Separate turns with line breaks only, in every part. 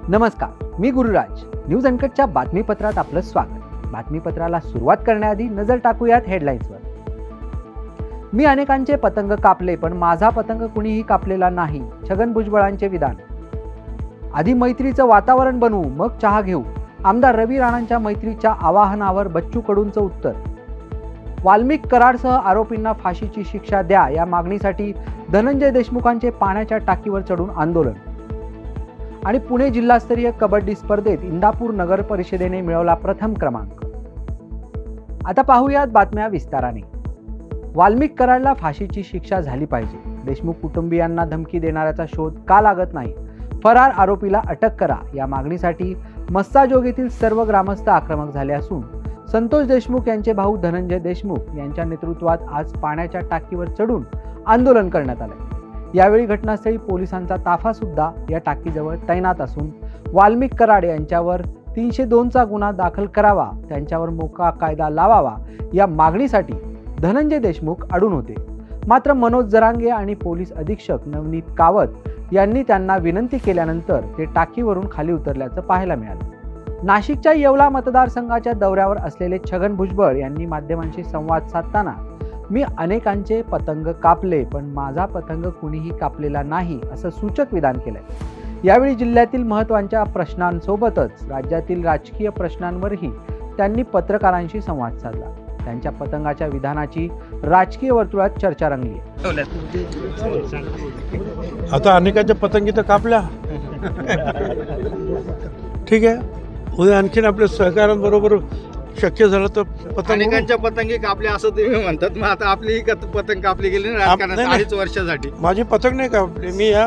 नमस्कार, मी गुरुराज. न्यूज अनकटच्या बातमीपत्रात आपलं स्वागत. बातमीपत्राला सुरुवात करण्याआधी नजर टाकूयात हेडलाईन्सवर. मी अनेकांचे पतंग कापले, पण माझा पतंग कुणीही कापलेला नाही. छगन भुजबळांचे विधान. आधी मैत्रीचं वातावरण बनवू, मग चहा घेऊ. आमदार रवी राणांच्या मैत्रीच्या आवाहनावर बच्चू कडूंचं उत्तर. वाल्मिक कराडसह आरोपींना फाशीची शिक्षा द्या या मागणीसाठी धनंजय देशमुखांचे पाण्याच्या टाकीवर चढून आंदोलन. आणि पुणे जिल्हास्तरीय कबड्डी स्पर्धेत इंदापूर नगर परिषदेने मिळवला प्रथम क्रमांक. आता पाहूयात बातम्या विस्ताराने. वाल्मिक कराडला फाशीची शिक्षा झाली पाहिजे. देशमुख कुटुंबियांना धमकी देणाऱ्याचा शोध का लागत नाही? फरार आरोपीला अटक करा या मागणीसाठी मस्साजोग येथील सर्व ग्रामस्थ आक्रमक झाले असून संतोष देशमुख यांचे भाऊ धनंजय देशमुख यांच्या नेतृत्वात आज पाण्याच्या टाकीवर चढून आंदोलन करण्यात आले. यावेळी घटनास्थळी पोलिसांचा ताफा सुद्धा या टाकीजवळ तैनात असून वाल्मिक कराड यांच्यावर 302चा गुन्हा दाखल करावा, त्यांच्यावर मोका कायदा लावावा या मागणीसाठी धनंजय देशमुख अडून होते. मात्र मनोज जरांगे आणि पोलीस अधीक्षक नवनीत कावत यांनी त्यांना विनंती केल्यानंतर ते टाकीवरून खाली उतरल्याचं पाहायला मिळालं. नाशिकच्या येवला मतदारसंघाच्या दौऱ्यावर असलेले छगन भुजबळ यांनी माध्यमांशी संवाद साधताना मी अनेकांचे पतंग कापले, पण माझा पतंग कुणीही कापलेला नाही असं सूचक विधान केलंय. यावेळी जिल्ह्यातील महत्त्वाच्या प्रश्नांसोबतच राज्यातील राजकीय प्रश्नांवरही त्यांनी पत्रकारांशी संवाद साधला. त्यांच्या पतंगाच्या विधानाची राजकीय वर्तुळात चर्चा रंगली.
आता अनेकांच्या पतंगी तर कापल्या, ठीक आहे. उद्या आणखीन आपल्या सहकाऱ्यांबरोबर शक्य झालं तर
अनेकांच्या पतंगी कापल्या असं तुम्ही म्हणतात. मग आता आपली पतंग कापली गेली ना राजकारणात 2.5 वर्षासाठी.
माझी पतंग नाही कापली. मी या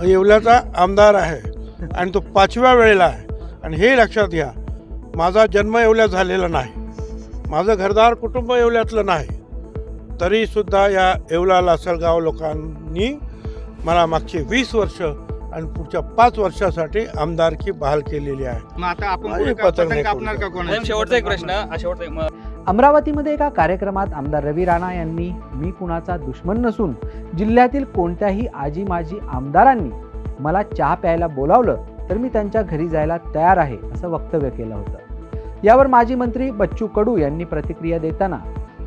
येवल्याचा आमदार आहे आणि तो 5व्या वेळेला आहे. आणि हे लक्षात घ्या, माझा जन्म येवल्यात झालेला नाही, माझं घरदार कुटुंब येवल्यातलं नाही, तरीसुद्धा या येवला लासलगाव लोकांनी मला मागची 20 वर्ष आणि पुढच्या 5 वर्षासाठी आमदारकी बहाल केलेली आहे.
मग आता आपण पतंग कापणार का कोण?
शेवटचा एक प्रश्न.
अमरावतीमध्ये एका कार्यक्रमात आमदार रवी राणा यांनी मी कुणाचा दुश्मन नसून जिल्ह्यातील कोणत्याही आजी माजी आमदारांनी मला चहा प्यायला बोलावलं तर मी त्यांच्या घरी जायला तयार आहे असं वक्तव्य केलं होतं. यावर माजी मंत्री बच्चू कडू यांनी प्रतिक्रिया देताना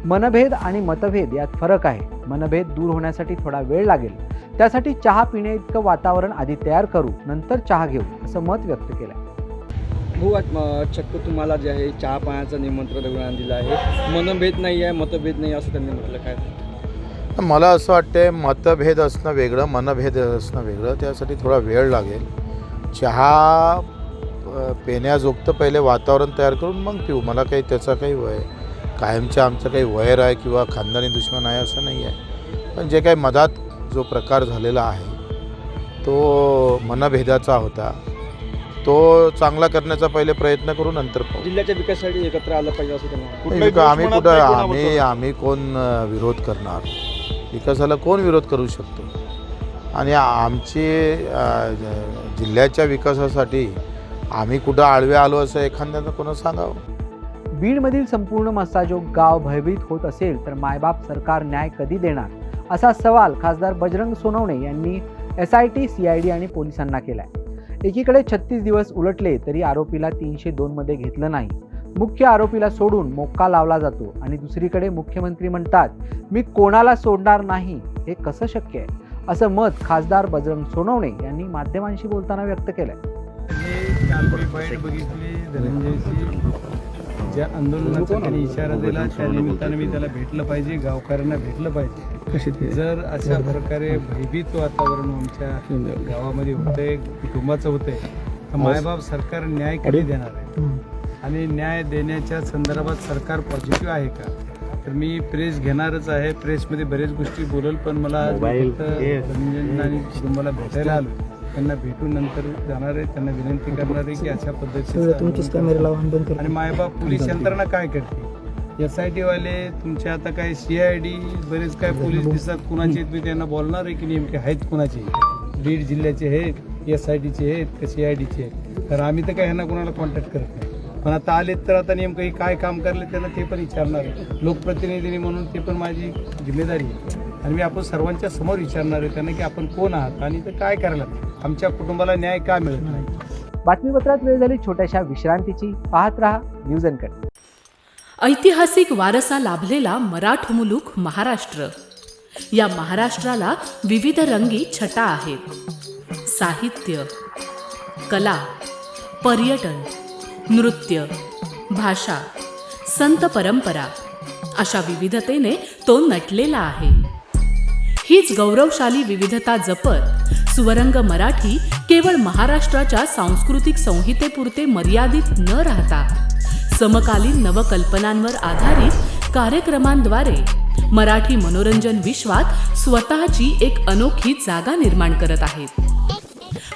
मनभेद आणि मतभेद यात फरक आहे. मनभेद दूर होण्यासाठी थोडा वेळ लागेल, त्यासाठी चहा पिणे इतकं वातावरण आधी तयार करू, नंतर चहा घेऊ असं मत व्यक्त केलंय.
चक्क तुम्हाला जे आहे चहा पाण्याचं निमंत्रण रविराण दिलं आहे. मनभेद नाही आहे, मतभेद नाही असं त्यांनी म्हटलं. काय
मला असं वाटतं, मतभेद असणं वेगळं, मनभेद असणं वेगळं. त्यासाठी थोडा वेळ लागेल. चहा पिण्याजोगतं पहिले वातावरण तयार करून मग पिऊ. मला काही त्याचा काही कायमचं आमचं काही वैर आहे किंवा खानदानी दुश्मन आहे असं नाही आहे. पण जे काही मधात जो प्रकार झालेला आहे तो मनभेदाचा होता, तो चांगला करण्याचा पहिले प्रयत्न करू, नंतर पाहू.
जिल्ह्याच्या विकासासाठी एकत्र आलं पाहिजे असं त्यांना.
आम्ही कोण विरोध करणार? विकासाला कोण विरोध करू शकतो? आणि आमची जिल्ह्याच्या विकासासाठी आम्ही कुठं आळवे आलो असं एखाद्यानं कोणा सांगावं.
बीडमधील संपूर्ण मस्साजोग गाव भयभीत होत असेल तर मायबाप सरकार न्याय कधी देणार असा सवाल खासदार बजरंग सोनवणे यांनी SIT, CID आणि पोलिसांना केलाय. एकीकडे 36 दिवस उलटले तरी आरोपीला 302 मध्ये घेतलं नाही. मुख्य आरोपीला सोडून मोक्का लावला जातो आणि दुसरीकडे मुख्यमंत्री म्हणतात मी कोणाला सोडणार नाही. हे कसं शक्य आहे असं मत खासदार बजरंग सोनवणे यांनी माध्यमांशी बोलताना व्यक्त केलंय.
ज्या आंदोलनाचा त्यांनी इशारा दिला त्या निमित्तानं मी त्याला भेटलं पाहिजे, गावकऱ्यांना भेटलं पाहिजे. जर अशा प्रकारे भयभीत वातावरण आमच्या गावामध्ये होतंय, कुटुंबाचं होतंय, तर मायबाप सरकार न्याय कधी देणार आहे? आणि न्याय देण्याच्या संदर्भात सरकार पॉझिटिव्ह आहे का? तर मी प्रेस घेणारच आहे. प्रेसमध्ये बरेच गोष्टी बोलेल, पण मला धनंजय आणि कुटुंबाला भेटायला आलो, त्यांना भेटून नंतर जाणार आहे. त्यांना विनंती करणार आहे की अशा पद्धतीने. आणि मायबाप पोलीस यंत्रणा काय करते? SIT वाले तुमचे आता काय CID बरेच काय पोलीस दिसतात, कुणाचे मी त्यांना बोलणार आहे की नेमके आहेत कुणाचे? बीड जिल्ह्याचे आहेत, SITचे आहेत का CIDचे आहेत? तर आम्ही तर काय ह्यांना कुणाला कॉन्टॅक्ट करत नाही. पण आता आलेत तर आता नेमकं हे काय काम करले त्यांना ते पण विचारणार आहे. लोकप्रतिनिधी म्हणून ते पण माझी जिम्मेदारी आहे. आणि मी आपण सर्वांच्या समोर विचारणार आहे त्यांना की आपण कोण आहात आणि ते काय करायला, आमच्या कुटुंबाला न्याय का मिळत नाही.
बातमीपत्रात वेळ झाली छोट्याशा विश्रांतीची. पाहत रहा न्यूज अनकट.
ऐतिहासिक वारसा लाभलेला मराठ मुलूक महाराष्ट्र. या महाराष्ट्राला विविध रंगी छटा आहेत. साहित्य, कला, पर्यटन, नृत्य, भाषा, संत परंपरा अशा विविधतेने तो नटलेला आहे. हीच गौरवशाली विविधता जपत सुवरंग मराठी केवळ महाराष्ट्राच्या सांस्कृतिक संहितेपुरते मर्यादित न राहता समकालीन नवकल्पनांवर आधारित कार्यक्रमांद्वारे मराठी मनोरंजन विश्वात स्वतःची एक अनोखी जागा निर्माण करत आहेत.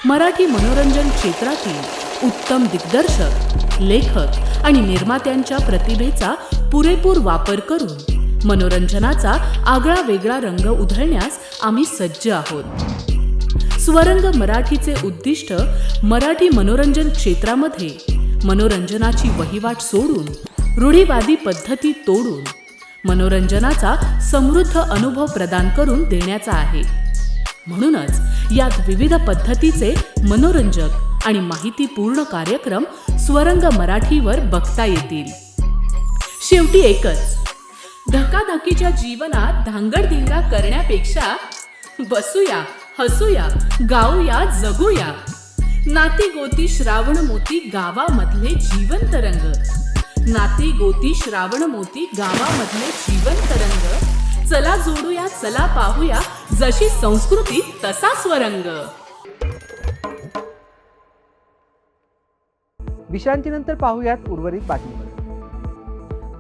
मराठी मनोरंजन क्षेत्रातील उत्तम दिग्दर्शक, लेखक आणि निर्मात्यांच्या प्रतिभेचा पुरेपूर वापर करून मनोरंजनाचा आगळा वेगळा रंग उधळण्यास आम्ही सज्ज आहोत. स्वरंग मराठीचे उद्दिष्ट मराठी मनोरंजन क्षेत्रामध्ये मनोरंजनाची वहिवाट सोडून रूढीवादी पद्धती तोडून मनोरंजनाचा समृद्ध अनुभव प्रदान करून देण्याचा आहे. म्हणूनच यात विविध पद्धतीचे मनोरंजक आणि माहितीपूर्ण कार्यक्रम स्वरंग मराठीवर बघता येतील. शेवटी एकच, धकाधकीच्या जीवनात धांगडधिंगा करण्यापेक्षा बसूया, हसूया, गाऊया, जगूया. नाती गोती श्रावण मोती गावामधले जिवंत रंग. नाती गोती श्रावण मोती गावामधले जिवंत रंग. चला जोडूया, चला पाहूया, जशी संस्कृती तसा स्वरंग.
विश्रांतीनंतर पाहूयात उर्वरित बातमीपत्र.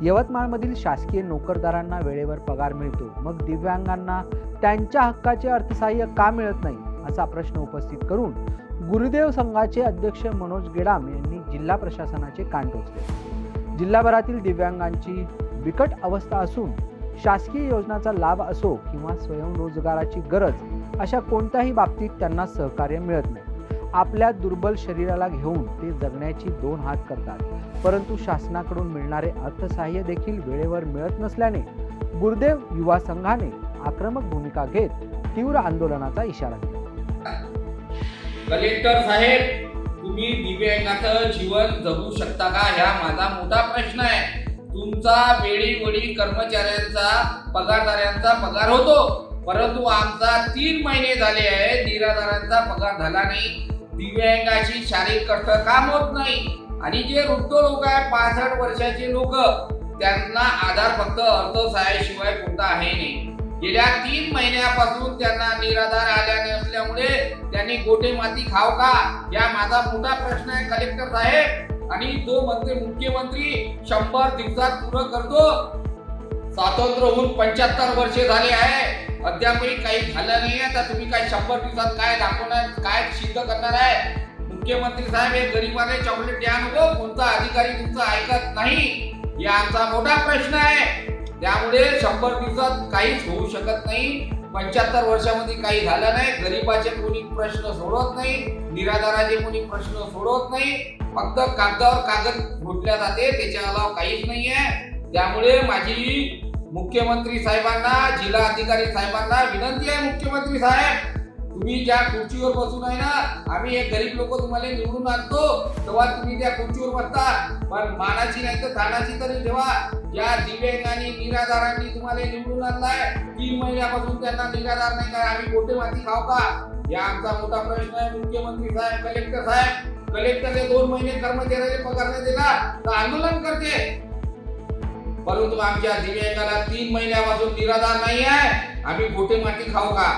यवतमाळमधील शासकीय नोकरदारांना वेळेवर पगार मिळतो, मग दिव्यांगांना त्यांच्या हक्काचे अर्थसहाय्य का मिळत नाही, असा प्रश्न उपस्थित करून गुरुदेव संघाचे अध्यक्ष मनोज गेडाम यांनी जिल्हा प्रशासनाचे कान टोचले. जिल्हाभरातील दिव्यांगांची बिकट अवस्था असून शासकीय योजनांचा लाभ असो किंवा स्वयंरोजगाराची गरज, अशा कोणत्याही बाबतीत त्यांना सहकार्य मिळत नाही. आपल्या दुर्बल शरीराला घेऊन ते जगण्याची 2 हात करतात, परंतु शासनाकडून मिळणारे अर्थसहाय्य देखील वेळेवर मिळत नसल्याने गुरुदेव युवा संघाने आक्रमक भूमिका घेत तीव्र आंदोलनाचा इशारा दिला.
कलेक्टर साहेब, तुम्ही दिव्यांगाचं जीवन जगू शकता का, हा माझा मोठा प्रश्न आहे. तुमचा वेळोवेळी कर्मचाऱ्यांचा, पगारदारांचा पगार होतो, परंतु आमचा 3 महिने झाले आहे निराधारांचा पगार झाला नाही. दिव्यांगाची शारीरिक कष्ट काम होत नाही. आणि जे वृद्ध लोक आहेत, 65 वर्षाचे लोक, त्यांना आधार फक्त अर्थसहाय्याशिवाय कोणता आहे नाही. गेल्या 3 महिन्यापासून त्यांना निराधार आल्या नसल्यामुळे त्यांनी गोटे माती खाव का, या माझा मोठा प्रश्न आहे कलेक्टर साहेब. आणि तो म्हणते मुख्यमंत्री 100 दिवसात पूर्ण करतो. स्वातंत्र्य होऊन 75 वर्षे झाले आहे, अद्यापही काही झालं नाही आहे. तर तुम्ही काय 100 दिवसात काय दाखवणार, काय सिद्ध करणार आहे? मुख्यमंत्री साहेब, हे गरीबाने चॉकलेट द्या नको, कोणता अधिकारी तुमचं ऐकत नाही, हा आमचा मोठा प्रश्न आहे. त्यामुळे 100 दिवसात काहीच होऊ शकत नाही. 75 वर्षामध्ये काही झालं नाही. गरीबाचे कोणी प्रश्न सोडवत नाही, निराधाराचे कोणी प्रश्न सोडवत नाही. फक्त कागदावर कागद घोटल्या जाते, त्याच्या अलावा काहीच नाही आहे. त्यामुळे माझी मुख्यमंत्री साहेबांना, जिल्हा अधिकारी साहेबांना विनंती आहे, मुख्यमंत्री साहेब, तुम्ही ज्या खुर्चीवर बसून आहे ना, आम्ही एक गरीब लोक तुम्हाला निवडून आणतो, तेव्हा तुम्ही त्या खुर्चीवर बसता, पण मानाची नाही तर तानाची तरी ठेवा. या दिव्यांगांनी, निराधारांनी तुम्हाला निवडून आणलाय, 3 महिन्यापासून त्यांना निराधार नाही काय, आम्ही गोटे माती खाऊ का, या आमचा मोठा प्रश्न आहे. मुख्यमंत्री साहेब, कलेक्टर साहेब, कलेक्टरने 2 महिने कर्मचाऱ्याला पगार नाही दिला तर आंदोलन करते, परंतु आमच्या दिव्यांगाला 3 महिन्यापासून निराधार नाही आहे, आम्ही गोटे माती खाऊ का,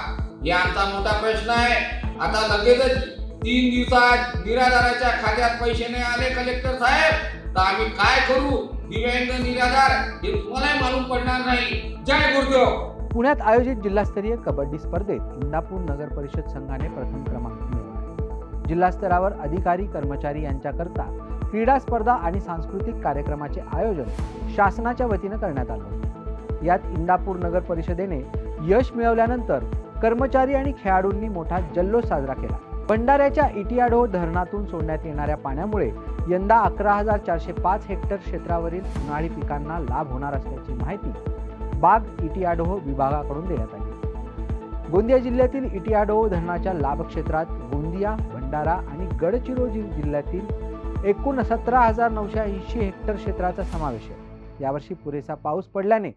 या आमचा मोठा प्रश्न आहे. आता लगेचच 3 दिवसात निराधाराच्या खात्यात पैसे नाही आले कलेक्टर साहेब, तर आम्ही काय करू? दिव्यांग, निराधार हे तुम्हालाही मालूम पडणार नाही. जय गुरुदेव.
पुण्यात आयोजित जिल्हास्तरीय कबड्डी स्पर्धेत इंदापूर नगर परिषद संघाने प्रथम क्रमांक मिळवला. जिल्हा स्तरावर अधिकारी, कर्मचारी यांच्याकरता क्रीडा स्पर्धा आणि सांस्कृतिक कार्यक्रमाचे आयोजन शासनाच्या वतीनं करण्यात आलं. यात इंदापूर नगर परिषदेने यश मिळवल्यानंतर कर्मचारी आणि खेळाडूंनी मोठा जल्लोष साजरा केला. भंडाऱ्याच्या इटियाडो धरणातून सोडण्यात येणाऱ्या पाण्यामुळे यंदा 11,405 हेक्टर क्षेत्रावरील उन्हाळी पिकांना लाभ होणार असल्याची माहिती बाग इटियाडो विभागाकडून देण्यात आली. गोंदिया जिल्ह्यातील इटियाडो धरणाच्या लाभ क्षेत्रात गोंदिया, भंडारा भंडारा आणि गडचिरोली जिल्ह्यातील एकूण 17,980 हेक्टर क्षेत्राचा समावेश आहे. यावर्षी पुरेसा पाऊस पडल्याने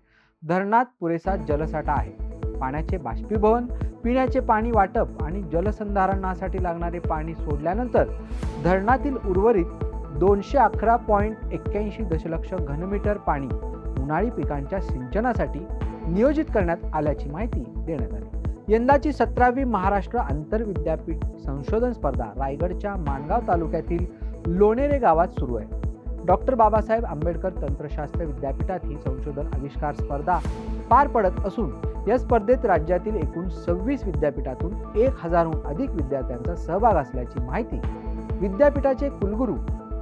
धरणात पुरेसा जलसाठा आहे. पाण्याचे बाष्पीभवन, पिण्याचे पाणी वाटप आणि जलसंधारणासाठी लागणारे पाणी सोडल्यानंतर धरणातील उर्वरित 211.81 दशलक्ष घनमीटर पाणी उन्हाळी पिकांच्या सिंचनासाठी नियोजित करण्यात आल्याची माहिती देण्यात आली. यंदाची 17वी महाराष्ट्र आंतरविद्यापीठ संशोधन स्पर्धा रायगडच्या माणगाव तालुक्यातील लोणेरे गावात सुरू आहे. डॉक्टर बाबासाहेब आंबेडकर तंत्रशास्त्र विद्यापीठात ही संशोधन आविष्कार स्पर्धा पार पडत असून या स्पर्धेत राज्यातील एकूण 26 विद्यापीठातून 1000हून अधिक विद्यार्थ्यांचा सहभाग असल्याची माहिती विद्यापीठाचे कुलगुरू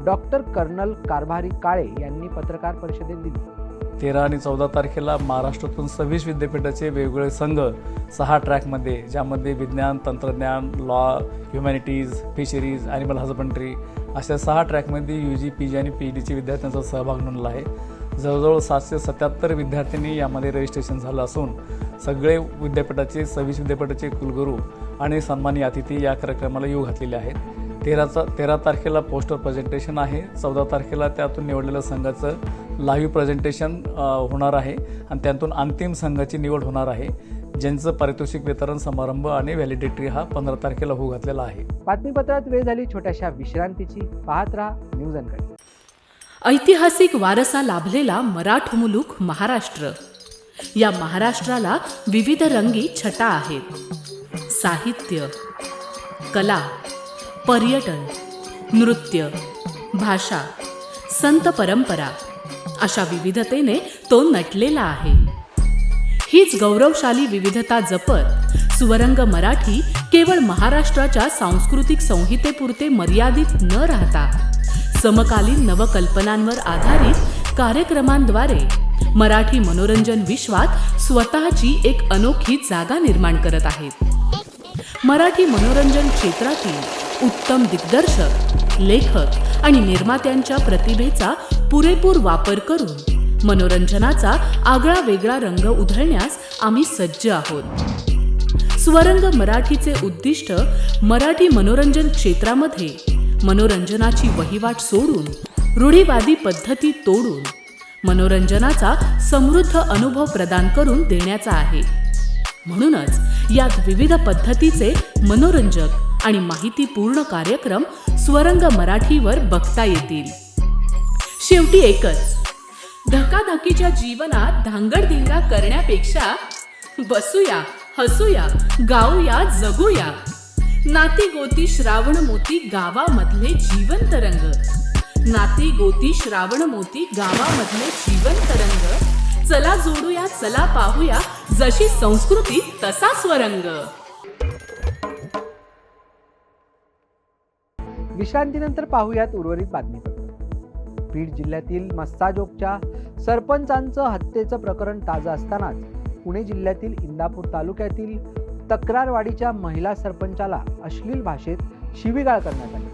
डॉक्टर कर्नल कारभारी काळे यांनी पत्रकार परिषदेत दिली.
13 आणि 14 तारखेला महाराष्ट्रातून 26 विद्यापीठाचे वेगवेगळे संघ 6 ट्रॅकमध्ये, ज्यामध्ये विज्ञान, तंत्रज्ञान, law, humanities, fisheries, animal husbandry अशा 6 ट्रॅकमध्ये UG, PG आणि PhDचे विद्यार्थ्यांचा सहभाग नोंदला आहे. जवळजवळ 777 विद्यार्थ्यांनी यामध्ये रजिस्ट्रेशन झालं असून सगळे विद्यापीठाचे 26 विद्यापीठाचे कुलगुरू आणि सन्मानी अतिथी या कार्यक्रमाला येऊ घातलेले आहेत. 13 तारखेला पोस्टर प्रेझेंटेशन आहे. 14 तारखेला त्यातून निवडलेल्या संघाचं लाईव्ह प्रेझेंटेशन होणार आहे आणि त्यातून अंतिम संघाची निवड होणार आहे, ज्यांचं पारितोषिक वितरण समारंभ आणि व्हॅलिडिटी हा 15 तारखेला होऊ घातलेला आहे.
बातमीपत्रात वेळ झाली छोट्याशा विश्रांतीची. पाहत राहा न्यूज अनकट.
ऐतिहासिक वारसा लाभलेला मराठ मुलूक महाराष्ट्र. या महाराष्ट्राला विविध रंगी छटा आहेत. साहित्य, कला, पर्यटन, नृत्य, भाषा, संत परंपरा अशा विविधतेने तो नटलेला आहे. हीच गौरवशाली विविधता जपत स्वरंग मराठी केवळ महाराष्ट्राच्या सांस्कृतिक संहितेपुरते मर्यादित न राहता समकालीन नवकल्पनांवर आधारित कार्यक्रमांद्वारे मराठी मनोरंजन विश्वात स्वतःची एक अनोखी जागा निर्माण करत आहेत. मराठी मनोरंजन क्षेत्रातील उत्तम दिग्दर्शक, लेखक आणि निर्मात्यांच्या प्रतिभेचा पुरेपूर वापर करून मनोरंजनाचा आगळा वेगळा रंग उधळण्यास आम्ही सज्ज आहोत. स्वरंग मराठीचे उद्दिष्ट मराठी मनोरंजन क्षेत्रामध्ये मनोरंजनाची वहिवाट सोडून, रूढीवादी पद्धती तोडून मनोरंजनाचा समृद्ध अनुभव प्रदान करून देण्याचा आहे. म्हणूनच यात विविध पद्धतीचे मनोरंजक आणि माहितीपूर्ण कार्यक्रम स्वरंग मराठीवर बघता येतील. शेवटी एकच, धकाधकीच्या जीवनात धांगडधिंगा करण्यापेक्षा बसूया, हसूया, गाऊया, जगूया. नाती गोती श्रावण मोती गावामधले जिवंत रंग. नाती गोती श्रावण मोती गावामधले जिवंत रंग. चला जोडूया, चला पाहूया, जशी संस्कृती तसा स्वरंग.
विश्रांतीनंतर पाहूयात उर्वरित बातमीपत्र. बीड जिल्ह्यातील मस्साजोगच्या सरपंचांचं हत्येचं प्रकरण ताजं असतानाच पुणे जिल्ह्यातील इंदापूर तालुक्यातील तक्रारवाडीच्या महिला सरपंचाला अश्लील भाषेत शिवीगाळ करण्यात आली.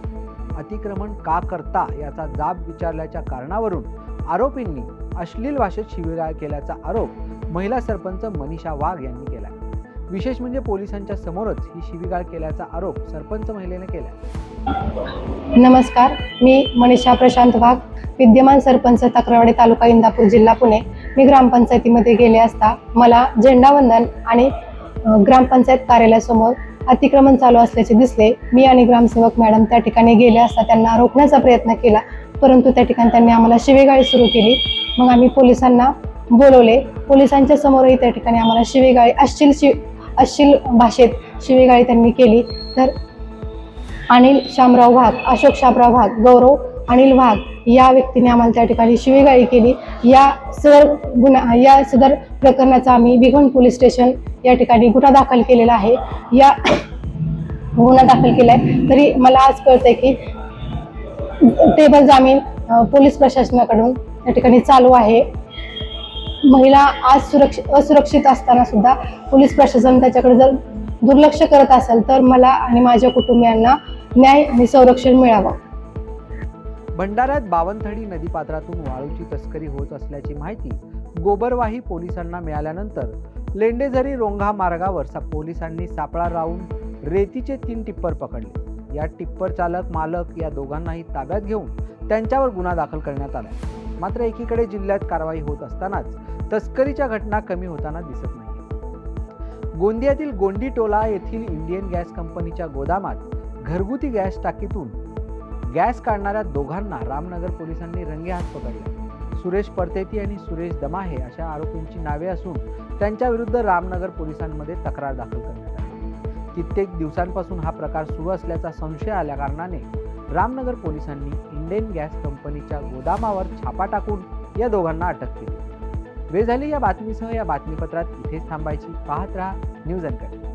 अतिक्रमण का करता याचा जाब विचारल्याच्या कारणावरून आरोपींनी अश्लील भाषेत शिवीगाळ केल्याचा आरोप महिला सरपंच मनीषा वाघ यांनी केला. विशेष म्हणजे पोलिसांच्या समोरच ही शिवीगाळ केल्याचा आरोप सरपंच महिलेने केला.
नमस्कार, मी मनीषा प्रशांत वाघ, विद्यमान सरपंच तक्रारवाडी तालुका इंदापूर जिल्हा पुणे. मी ग्रामपंचायतीमध्ये गेले असता मला झेंडावंदन आणि ग्रामपंचायत कार्यालयासमोर अतिक्रमण चालू असल्याचे दिसले. मी आणि ग्रामसेवक मॅडम त्या ठिकाणी गेले असता त्यांना रोखण्याचा प्रयत्न केला, परंतु त्या ठिकाणी त्यांनी आम्हाला शिवीगाळी सुरू केली. मग आम्ही पोलिसांना बोलवले. पोलिसांच्या समोरही त्या ठिकाणी आम्हाला शिवीगाळी अश्लील भाषेत शिवीगाळी त्यांनी केली. तर अनिल शामराव वाघ, अशोक शामराव वाघ, गौरव अनिल वाघ या व्यक्तीने आम्हाला त्या ठिकाणी शिवीगाळी केली. या सदर प्रकरणाचा आम्ही बिघोण पोलीस स्टेशन या ठिकाणी गुन्हा दाखल केलेला आहे. या गुन्हा दाखल केला आहे. तरी मला आज कळतंय की टेबल जामीन पोलीस प्रशासनाकडून या ठिकाणी चालू आहे. महिला आज असुरक्षित असताना सुद्धा पोलीस प्रशासन त्याच्याकडे जर दुर्लक्ष करत असेल तर मला आणि माझ्या कुटुंबियांना न्याय आणि संरक्षण मिळावं.
भंडाऱ्यात बावनथडी नदीपात्रातून वाळूची तस्करी होत असल्याची माहिती गोबरवाही पोलिसांना मिळाल्यानंतर लेंडेझरी रोंघा मार्गावर पोलिसांनी सापळा लावून रेतीचे 3 टिप्पर पकडले. या टिप्पर चालक मालक या दोघांनाही ताब्यात घेऊन त्यांच्यावर गुन्हा दाखल करण्यात आला. मात्र एकीकडे जिल्ह्यात कारवाई होत असतानाच तस्करीच्या घटना कमी होताना दिसत नाही. गोंदियातील गोंडी टोला येथील इंडियन गॅस कंपनीच्या गोदामात घरगुती गॅस टाकीतून गॅस काढणाऱ्या दोघांना रामनगर पोलिसांनी रंगेहात पकडले. सुरेश परतेती आणि सुरेश दमाहे अशा आरोपींची नावे असून त्यांच्या विरुद्ध रामनगर पोलिसांमध्ये तक्रार दाखल करण्यात आली. कित्येक दिवसांपासून हा प्रकार सुरू असल्याचा संशय आल्या कारणाने रामनगर पोलिसांनी इंडियन गॅस कंपनीच्या गोदामावर छापा टाकून या दोघांना अटक केली. वेळ झाली या बातमीसह या बातमीपत्रात इथेच थांबायची. पाहत रहा न्यूज अनकट.